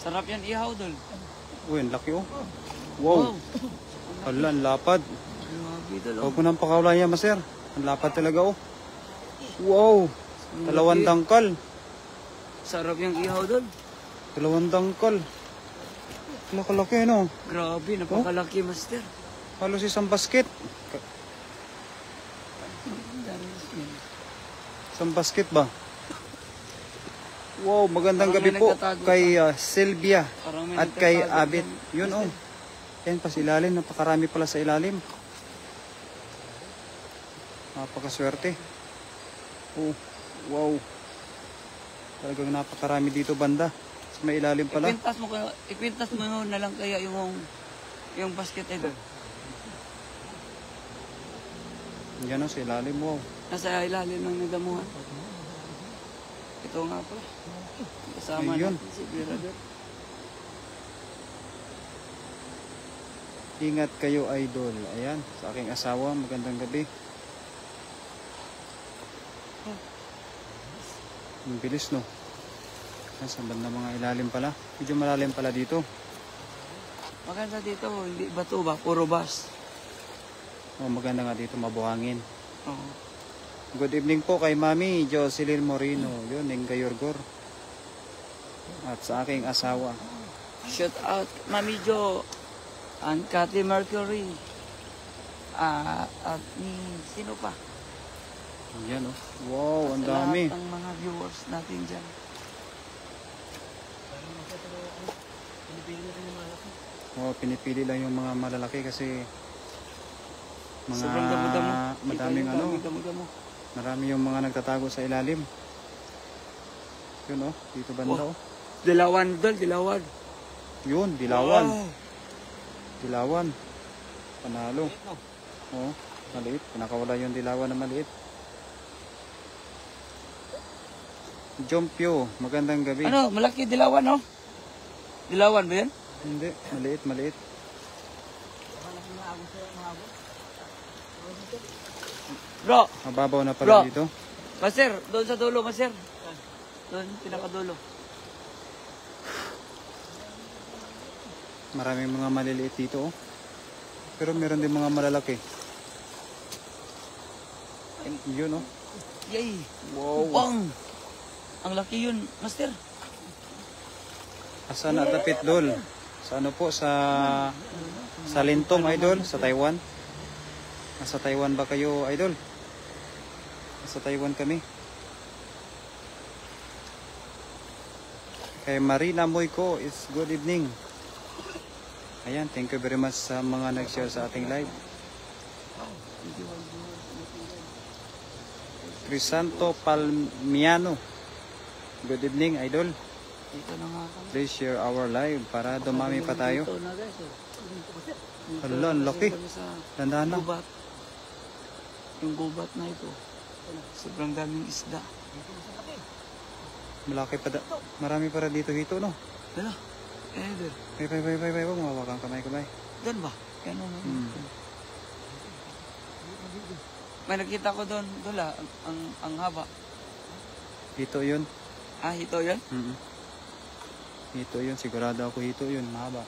Sarap yan ihaw, Dol. Uy, ang laki oh. Wow. Hala, ang lapad. Grabe, Dol. Huwag mo nang pakawala niya, maser. Ang lapad talaga oh. Wow. Dalawang dangkal. Sarap yung ihaw, Dol. Dalawang dangkal. Laki-laki no. Grabe, napakalaki, Master. Halos isang basket. Isang basket ba? Wow, magandang Parang gabi may po nagtatago kay Sylvia Parang may at kay nagtatago Abit. dyan. Yun oh. Yan pa sa ilalim, napakarami pala sa ilalim. Napakaswerte. Oh, wow. Talagang napakarami dito banda. Sa may ilalim pala. Ipintas mo na lang kaya yung basket, Dol. Yan oh, sa ilalim. Wow. Nasa ilalim ng nadamuhan. Ito nga pala. Kasama Ayun. natin si Birador. Ingat kayo, idol. Ayan, sa aking asawa, magandang gabi. Ang bilis, no? Sa banda mga ilalim pala. Medyo malalim pala dito. Maganda dito, hindi bato ba? Puro bus. Oh, maganda nga dito, mabuhangin. Oo. Good evening po kay Mami Jocelyn Moreno. Yun, Inga Yorgor. At sa aking asawa. Shout out, Mami Jo. And Cathy Mercury. At ni sino pa? Yan, oh. Wow, ang Sa dami. lahat ng mga viewers natin dyan. Oh, pinipili lang yung mga malalaki kasi mga Sobrang damo-damo. madaming Kita ano. yung damo-damo. Marami yung mga nagtatago sa ilalim. Yun oh, dito banda oh. Dilawan, Dol, dilawan. Yun, dilawan. Wow. Dilawan. Panalo. Oh, maliit. Pinakawala yung dilawan na maliit. Jompyo, magandang gabi. Ano, malaki dilawan, no? Dilawan ba yan? Hindi, maliit, maliit. Bro, Mababaw na pala Bro. dito. Master, doon sa dulo, Master. Doon, pinakadulo. Maraming mga maliliit dito oh. Pero meron din mga malalaki. Yun oh. Yay! Wow. Bang! Ang laki yun, Master. Asa na dapit dol? Sa ano po? Sa Lintong, idol? Sa Taiwan? Nasa Taiwan ba kayo, idol? Nasa Taiwan kami. Kay Marina Moyko, it's good evening. Ayan, thank you very much sa mga nag-share sa ating live. Crisanto Palmiano, good evening, idol. Dito na nga kami. Please share our live para dumami pa tayo. Dito na, guys. Oh. Hala, ang laki. Kami sa Tandaan na. gubat. Yung gubat na ito. Sobrang daming isda. Malaki pa marami para dito hito, no? Dala. Dala. Bay. Huwag mawawakang kamay. Doon ba? Yan o. May nakita ko doon. Dala. Ang haba. Hito yun. Ah, ito yan? Hito yun. Sigurado ako hito yun. Mahaba.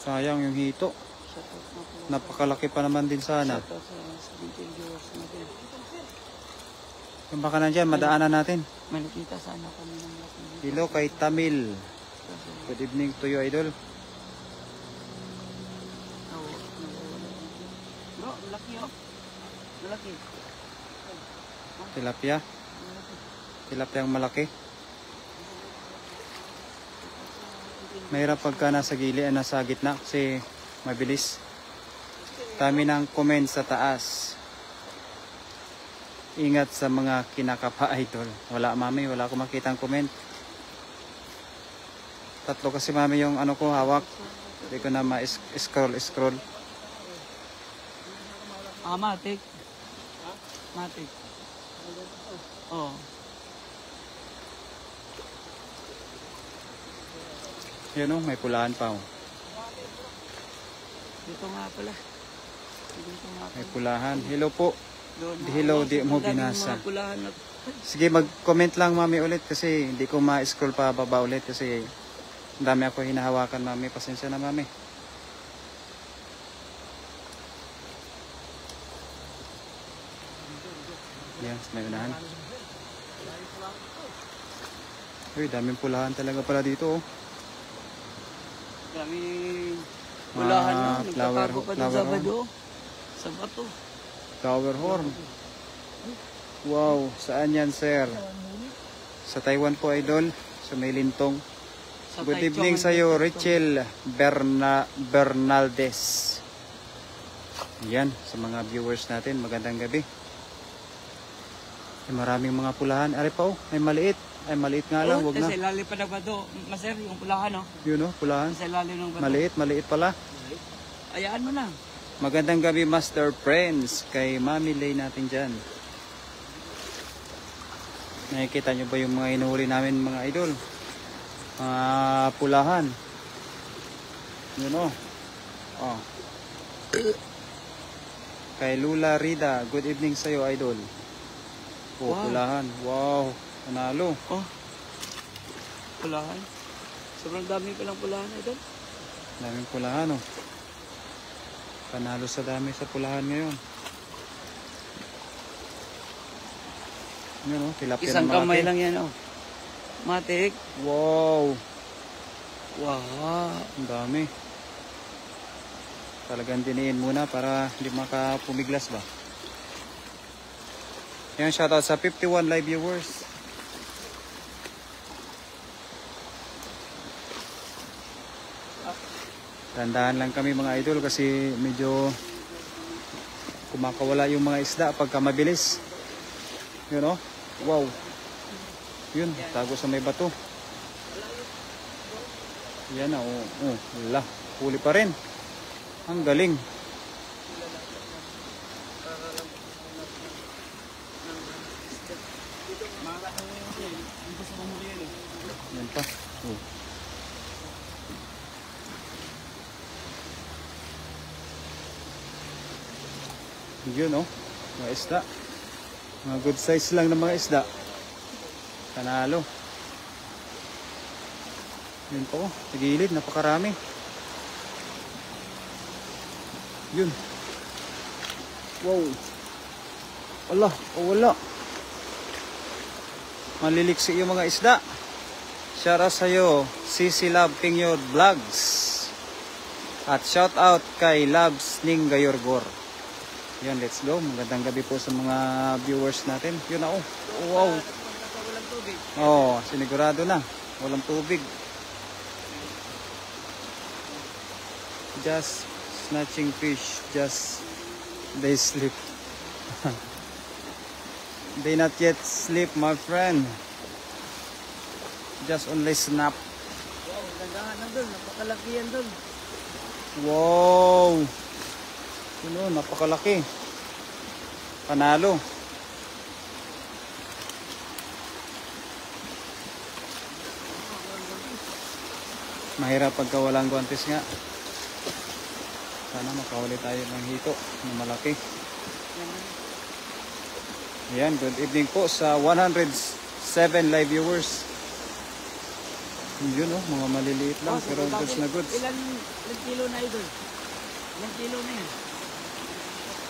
Sayang yung hito. Napakalaki pa naman din sana. Shout out sa vintage viewers natin. Kung baka nandyan, madaanan natin. May nakita sana kami ng laking dito. Hello kay Tamil. Good evening to you, idol. Bro, malaki oh. Malaki. Tilapia. Tilapia ang malaki. Mahirap pagka nasa gili, nasa gitna kasi mabilis. Dami ng comment sa taas. Ingat sa mga kinakapa, idol. Wala, mami, wala akong makitang comment. Tatlo kasi, mami, yung ano ko hawak. Hindi ko na ma-scroll. Matik. Matik. Oh. Yan o, may pulahan pa o. Dito nga pala. Dito nga May pala. pulahan. Hello po. Doon, Di hilaw, di mo ang daming binasa. mga pulahan na. Sige, mag-comment lang mami ulit kasi hindi ko ma-scroll pa baba ulit kasi ang dami ako hinahawakan mami. Pasensya na mami. Yan, may unahan. Uy, daming pulahan talaga pala dito oh. Daming pulahan na. Flower, Nagtatago pa doon flower sa horn. bado. Sa bato. Flower horn. Wow, saan yan sir? Sa Taiwan po idol, sa may lintong. Sa Good Taichung, evening sa iyo, Rachel Bernaldez. Yan, sa mga viewers natin, magandang gabi. Ay, maraming mga pulahan. Ari pa oh, ay maliit. Ay maliit nga lang, wag na. Sa ilalim pa ng bato. Maser, yung pulahan oh. Yun oh, pulahan. Sa ilalim ng bato. Maliit, maliit pala. Ayaan mo na. Magandang gabi Master Friends kay Mami Lay natin dyan. Nakikita nyo ba yung mga inuhuli namin mga idol? Mga pulahan. Yun o. Oh. Kay Lula Rida, good evening sa'yo idol. Oh, Wow. pulahan. Wow, panalo. Oh. Pulahan. Sobrang dami palang pulahan ito. Daming pulahan oh. Panalo sa dami sa pulahan ngayon. Yun oh, tilapia Isang ng kamay malaki. lang yan oh. Matik. Wow. Wow. Ang dami. Talagang diniin muna para hindi makapumiglas ba. Yan, shoutout sa 51 live viewers. Tandaan lang kami mga idol kasi medyo kumakawala yung mga isda pagka mabilis. Yun oh. Wow. Yun, tago sa may bato. Yan na, oh, wala. Huli pa rin. Ang galing. Yan pa. Oh. Yun oh, mga isda. Mga good size lang ng mga isda. Panalo. Yun po, sa gilid, napakarami. Yun. Wow. Wala, oh wala. Maliliksi yung mga isda. Shout out sa'yo, Sisi Love Pingyo Vlogs. At shout out kay Labs Ning Gayorgor. Yun, let's go. Magandang gabi po sa mga viewers natin. Yun na oh. Wow. Walang tubig. Oh, sinigurado na. Walang tubig. Just snatching fish. Just they sleep. They not yet sleep, my friend. Just only snap. Wow, gandahan na doon. Napakalaki yan doon. Wow. Yun, napakalaki. Panalo. Mahirap pagka walang guantes nga. Sana makahuli tayo ng hito na malaki. Ayan, good evening po sa 107 live viewers. Yun oh, mga maliliit lang pero goods na goods. Ilan kilo na ito? Ilan kilo na yan?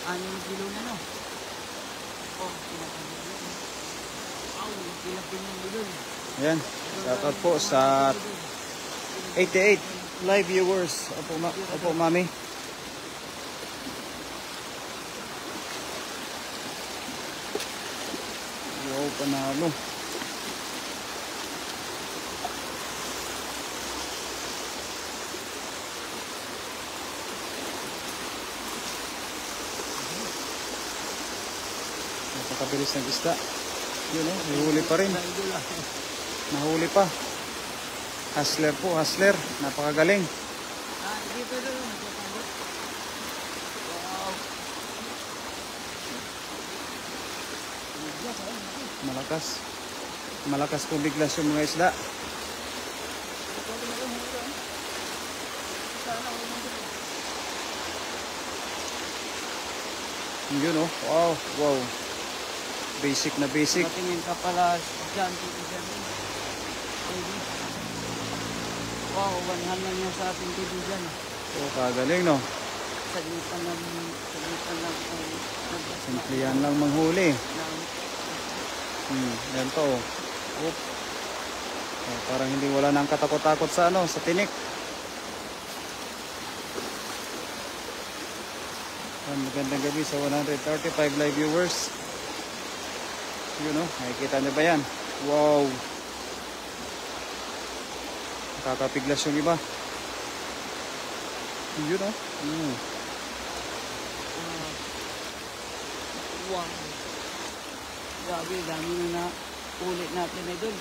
6 kilo na no? Oh, tilapin yung idol. Ayan, shoutout po sa 88 live viewers. Opo mami. Wow, panalo. Napakabilis ng isda. Yun o, nahuli pa rin. Nahuli pa. Hustler po, hustler. Napakagaling. Dito doon. Wow. Malakas. Malakas po biglas yung mga isda. Yun oh. Wow. Wow. Basic na basic. Patingin ka pala dyan, Tito Jerry. Baby. Wow, 100 lang yan sa ating Tito dyan. Oh, kagaling no. Saglitan lang. Simplihan lang manghuli. Yan to oh. Oop. Oh, parang hindi wala nang katakot-takot sa ano, sa tinik. Magandang gabi sa 135 live viewers. Yun o, nakikita nyo ba yan? Wow! Nakakapiglas yung iba. Yun o. Wow. Grabe, dami na ulit natin na doon.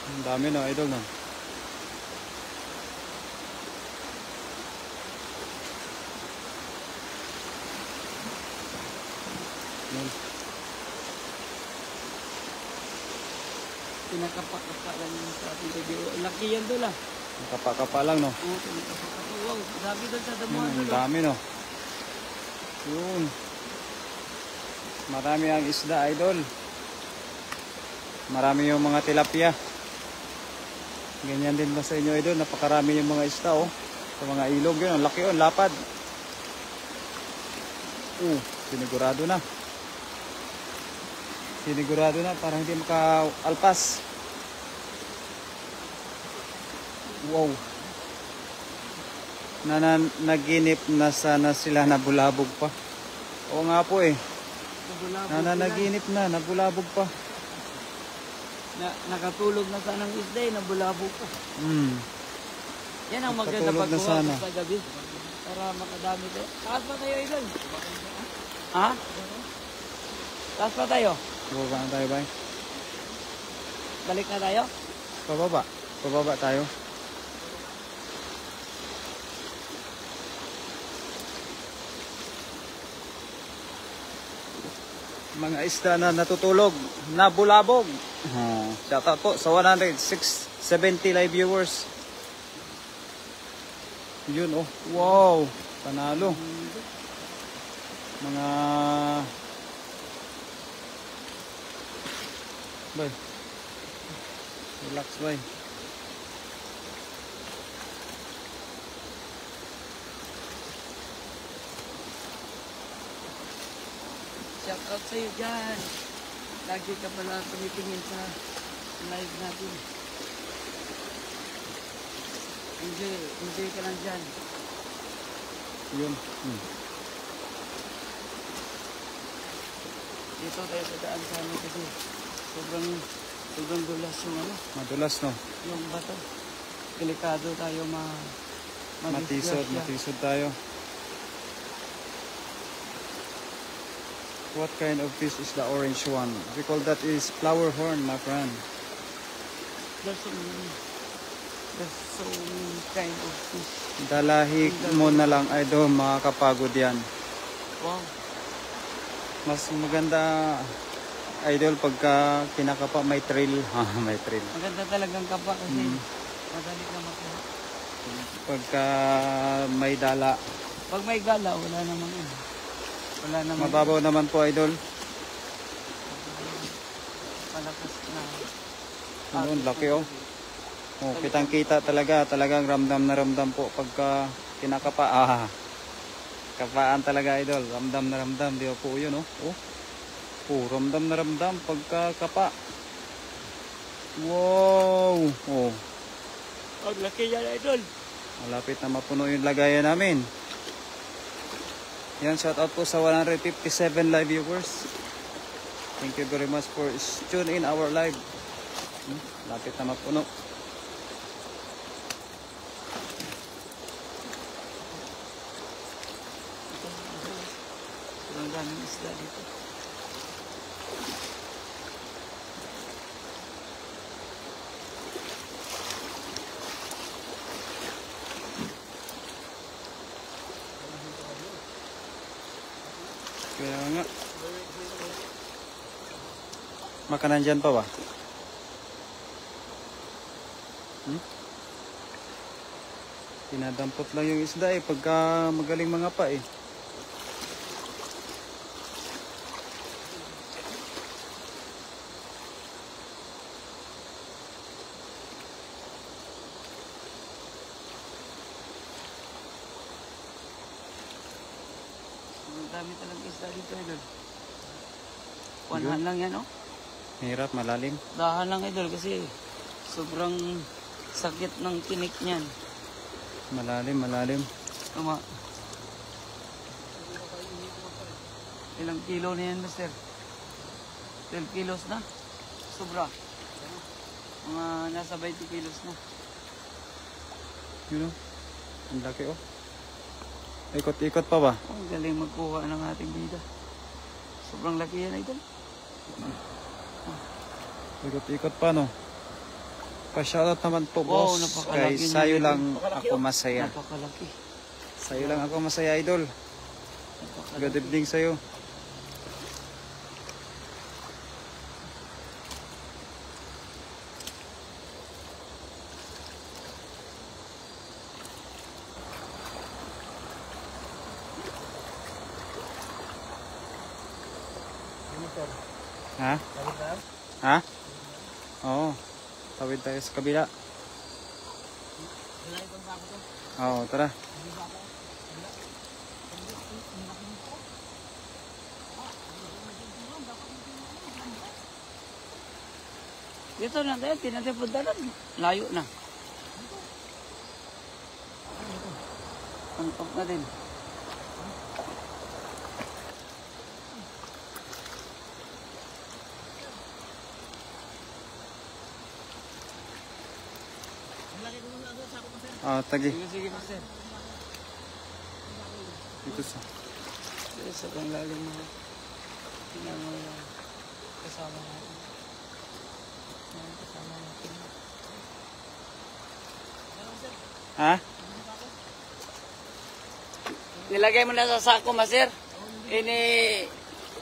Ang dami na, idol na. Pinakapa-kapa lang yun sa ating video. Laki yan doon ah. Kapa-kapa lang no. Oo, pinakapa-kapa. Wow, dami doon sa damuhan Ang doon. dami no. Yun. Marami ang isda, idol. Marami yung mga tilapia. Ganyan din ba sa inyo, idol? Napakarami yung mga isda oh. Sa mga ilog yun. Ang laki yun, lapad. Sinigurado na. Sinigurado na para hindi maka-alpas. Wow. Naginip na sana sila, nabulabog pa. Oo nga po eh. Naginip na, nabulabog pa. Nakatulog na sana ng isda eh, nabulabog pa. Yan ang maganda Nakatulog na pagkuha sana. sa gabi. Para makadami tayo. Taas pa tayo, Idol. Ha? Taas pa tayo. Bababa na tayo, bay. Balik na tayo. Pababa. Pababa tayo. Mga isda na natutulog, nabulabog. Shout out po sa 170 live viewers. Yun oh. Wow. Panalo. Mga bay. Relax bay. Shout out sa'yo dyan. Lagi ka pala tumitingin sa live natin. Enjoy ka lang dyan. Yun. Dito tayo sa daan sa amin kasi sobrang dulas yung ano, Madulas no. yung bato. Delikado tayo Matisod tayo. What kind of fish is the orange one? We call that is flower horn, my friend. There's so many kind of fish. Dalahi mo na lang, idol, makakapagod yan. Wow. Mas maganda, idol, pagka kinakapa may thrill. May thrill. Maganda talagang kapa kasi madali na makuha. Pagka may dala. Pag may gala, wala namang ano. Wala namang Mababaw naman po, idol. malakas na. Ano, laki oh. Oh, kitang-kita talaga, talagang ramdam na ramdam po pagka kinakapa. Kapaan talaga, idol. Ramdam na ramdam, di ba po yun oh. Oh, ramdam na ramdam pagka kapa. Wow. Oh, Ang laki yan, idol. malapit na mapuno yung lagayan namin. Yan, shout out po sa 157 live viewers. Thank you very much for tuning in our live. Malapit na mapuno. Ang daming isda dito. Kaya nga. Makanan dyan pa ba? Dinadampot lang yung isda eh, pagka magaling mga pa eh. Ang dami talagang isda dito, idol. Kuwanhan lang yan, oh. Hirap, malalim. Dahan lang, idol, kasi sobrang sakit ng tinik niyan. Malalim, malalim. Tama. Ilang kilo na yan, mister? 12 kilos na? Sobra. Mga nasa 20 kilos na. Yun oh. Ang laki oh. Ikot-ikot pa ba? Ang galing magkuha ng ating bida. Sobrang laki yan, idol. Ikot-ikot pa no. Pa-shoutout naman po Wow, boss. napakalaki Kay niya, sayo idol. lang ako masaya. Napakalaki. Sayo lang ako masaya idol. Napakalaki. Good evening sa'yo. Ha? Ha? Oo. Tawid tayo sa kabila. Oo, tara. Dito na tayo, tinatipod na. Layo na. Antok na din. Tagi. Sige, sige, master. Dito sa. Sige, sa kang lalim mo. Tinangal na kasama natin. Ayan, kasama natin. Ha? Nilagay mo na sa sako, master.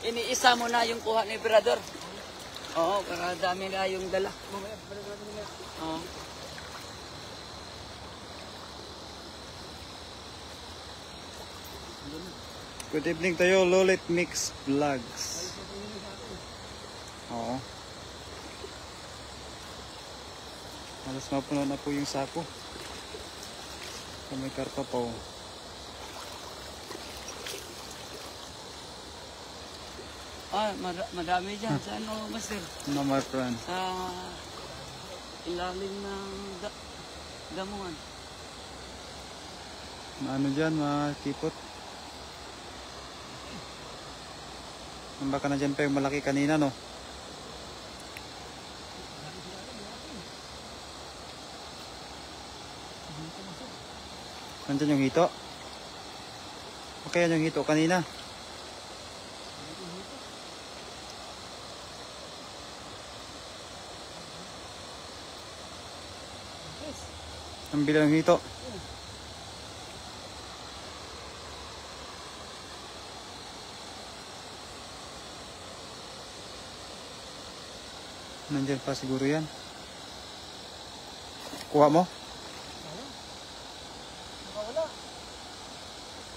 Iniisa mo na yung kuha ni Brador. Oo, para dami na yung dala. Oo. Good evening tayo, Lolit Mix Vlogs. Oo. Halos mapuno na po yung sako. May karpa pa oh. Madami dyan. Sa ano, master? No, my friend. Sa ilalim ng damuhan. Ano dyan, makipot. Ang baka na dyan pa yung malaki kanina, no? Nandyan yung hito? O kaya yung hito kanina? Ang bilang hito. Nandiyan pa siguro yan. Kuha mo?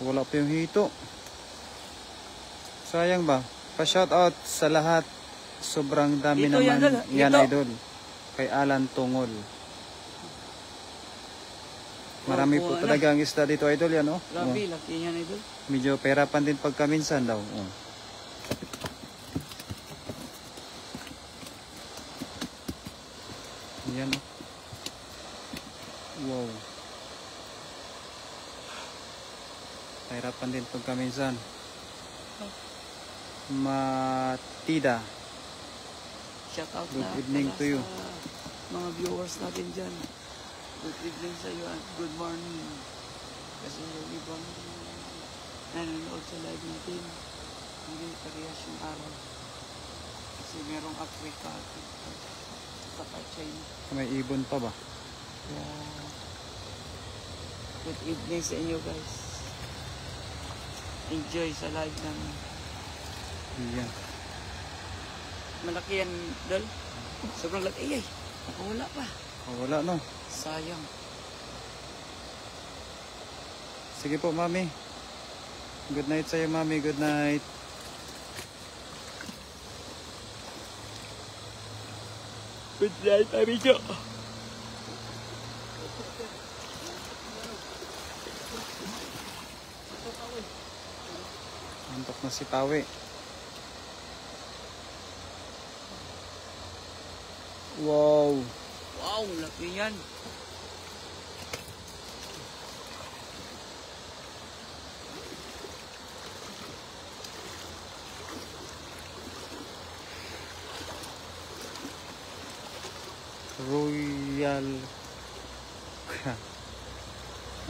Wala pa yung hito. Sayang ba? Pa-shoutout sa lahat. Sobrang dami Hito yan, naman Idol. yan, Hito. idol. Kay Alan Tungol. Marami po Ano? talaga ang isda dito, idol. Yan, oh. Grabe, laki yan, idol. Medyo perapan din pagkaminsan daw. Oh. Yan, oh. Wow. Perapan din pagkaminsan. Matida. Shout out Good na evening pala to you. sa mga viewers natin dyan. Good evening sa iyo at good morning. Kasi yung ibang nanonood sa live natin, hindi parehas yung araw. Kasi merong Africa at saka China. May ibon pa ba? Kaya, good evening sa inyo guys. Enjoy sa live namin. Yan. Malaki yan, Dol. Sobrang laki. Ay, nakawala pa. Oh, wala, no? Sayang. Sige po, mami. Good night sa'yo, mami. Good night. Good night, amigo. Antok na si Pawi. Wow. Wow, laki yan. Royal.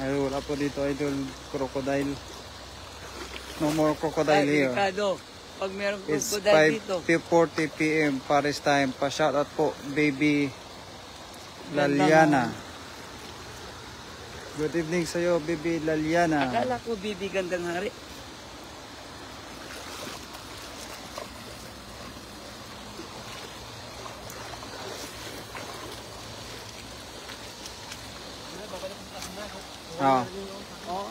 Ay, wala po dito, idol. Crocodile. No more crocodile Ay, here. Ricardo, pag merong It's crocodile dito. 5:40 p.m. Paris time. Pa-shoutout po, baby Laliana. Good evening sa'yo, baby Laliana. Akala ko bibi gandang hari. Ah, Oo.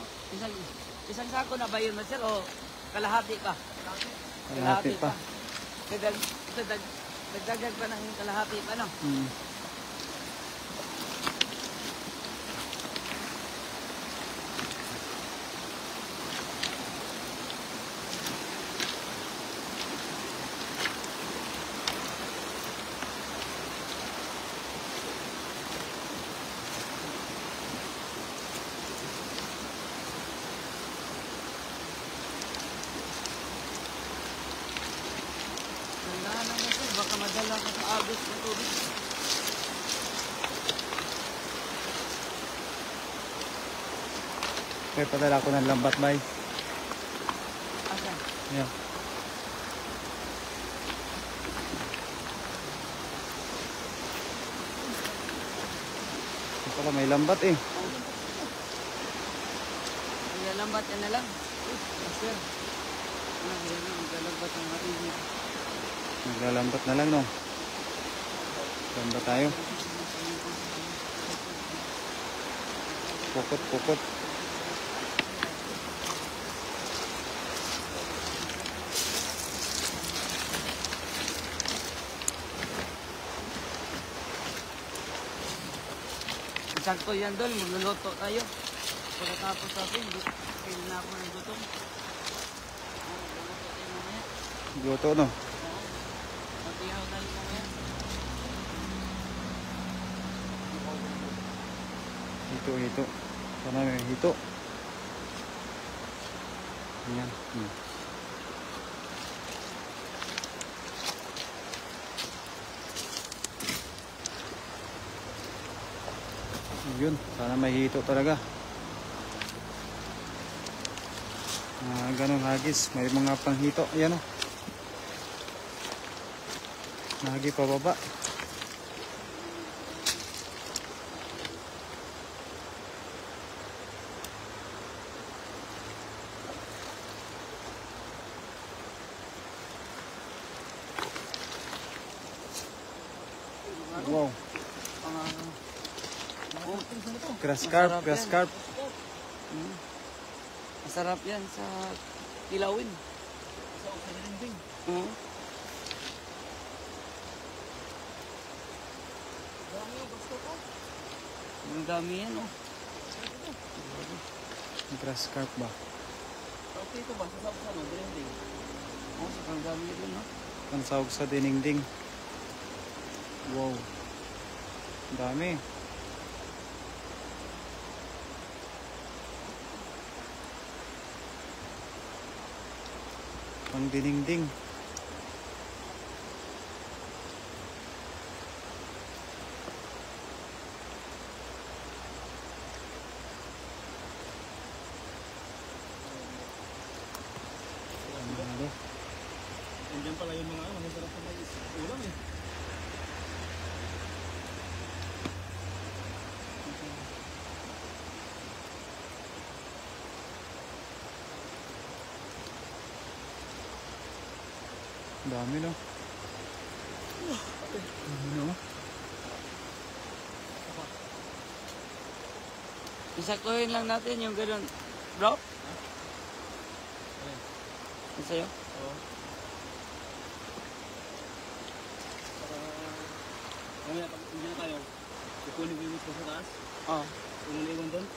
Isang sako na ba yun, sir? O kalahati pa? kalahati pa. Dagdagan pa ng kalahati pa, no? Hmm. Kailangan naman, sir. Baka madala ka sa agos ng tubig. Kaya padala ko ng lambat, bay. Asan? Yeah. Ito pala may lambat eh. Ang lalambat yan na lang. Yes, sir. Yan na, maglalambat ang hari niya. Naglalambat na lang, no? Lambat tayo. Pukot, pukot. Sakto yan, Dol. Magluluto tayo. Pagkatapos natin, kailan na ako ng gutom. Magluluto tayo mamaya. Luto, no? Matiyaw na rin mamaya. Hito, hito. Sana may hito. Ayan. Hmm. Yun, sana may hito talaga. Ganun hagis, may mga panghito. Ayan o. Nahagi pa baba. Wow. Grass carp, Masarap grass yan. carp. Masarap yan sa kilawin. Sa dinding. Ang dami yan, oh. Grass carp ba? Okay ito ba? Sa dinding. Oh, ang dami yan, no? Pansawag sa diningding. Wow. Dami. Pang diningding. Andiyan pala yung mga masarap na mais. Ulam eh. Dami, no? No? Isaktuhin lang natin yung gano'n. bro? Ano sa'yo? Oo. Mamaya, pag hindi na tayo, kukunin ko yung miss ko sa taas. Oh. Kung muna iwan doon.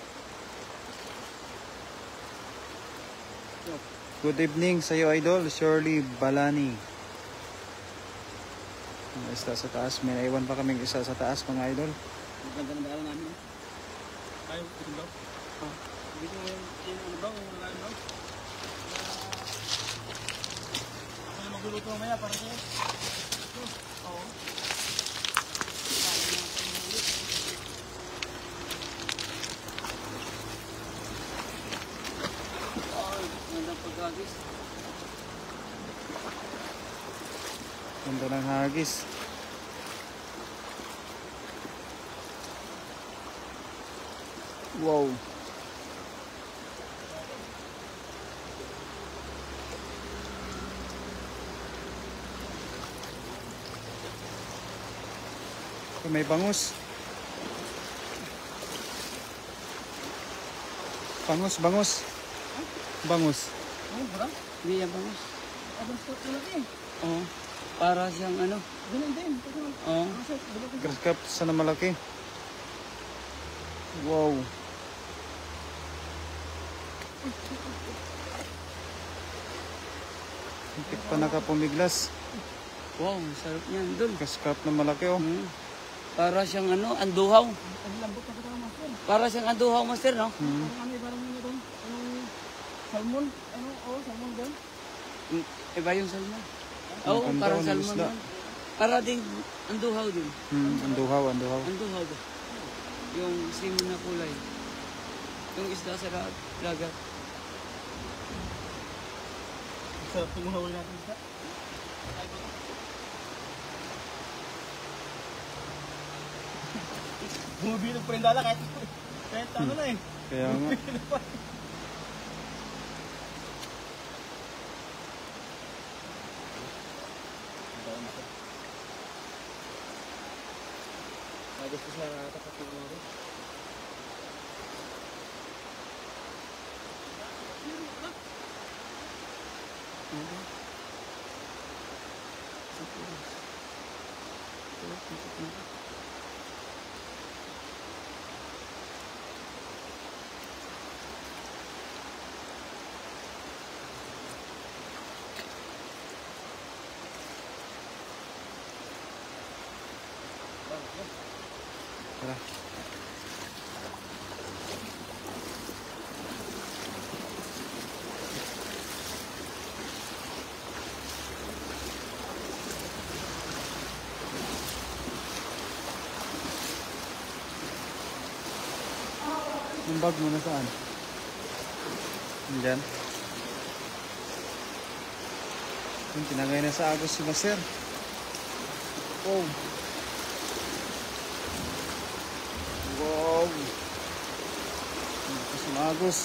Good evening sa iyo, Idol. Shirley Balani. Ang isda sa taas. May naiwan pa kaming isa sa taas, mga Idol. Ang ganda ng daanan namin. Ayaw, ito bro. Hindi ko yung ano bro, yung mga bro. Ako na magluluto mamaya para sa'yo. Oo. Ay, ganda pagkagis. Ganda ng hagis. Wow. May bangus. Bangus, bangus. Bangus. Oh, bro. Hindi yan bangus. Abang spot na natin. Oo. Para siyang ano. Ganun din. Oo. Grass cup sana malaki. Wow. Higit pa nakapumiglas. Wow, sarap niyan. Doon. Grass cup na malaki oh. Para siyang ano, anduhaw. Ang lambot na kita master. Para siyang anduhaw, master, no? Parang ano, parang ano doon? Anong salmon? Ano? Oh, salmon doon? Iba yung salmon. Oo, Ang parang ganda ng salmon isda. yun. Para ding anduhaw din. Anduhaw, anduhaw. Anduhaw ba? Yung simon na kulay. Yung isda sa dagat. Sarap tumuhawin natin isa. Bumibilog pa rin dala kahit ano na eh. Kaya nga. Gusto sa tapat ng mga Tara. Yung bag mo na saan? Diyan. Yung tinagay na sa agos si Maser. Oh. Wow. Tapos yung agos.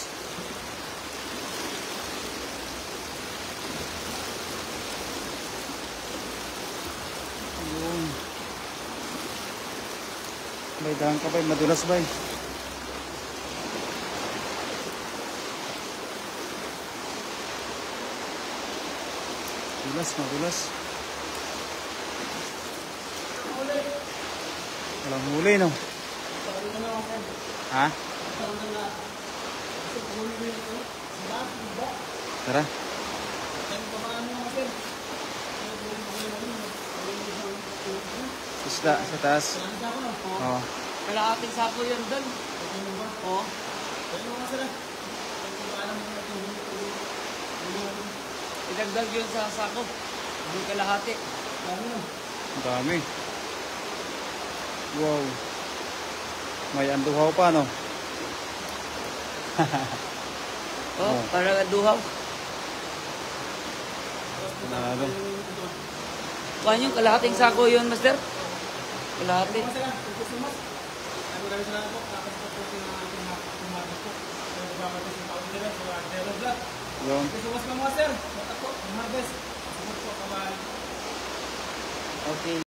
Ayun. Bay, dahan ka bay. Madulas bay. Madulas, madulas. Walang huli, no? Ha? Tara. Isda sa taas. Oo. Kalahating sako yun doon. Oo. Idagdag yun sa sako. Yung kalahati. Ang dami. Wow. May anduhaw pa, no? Oh, parang anduhaw. Panalo. Kuhan yung kalahating sako yun, master. Kalahati. Yung. Okay.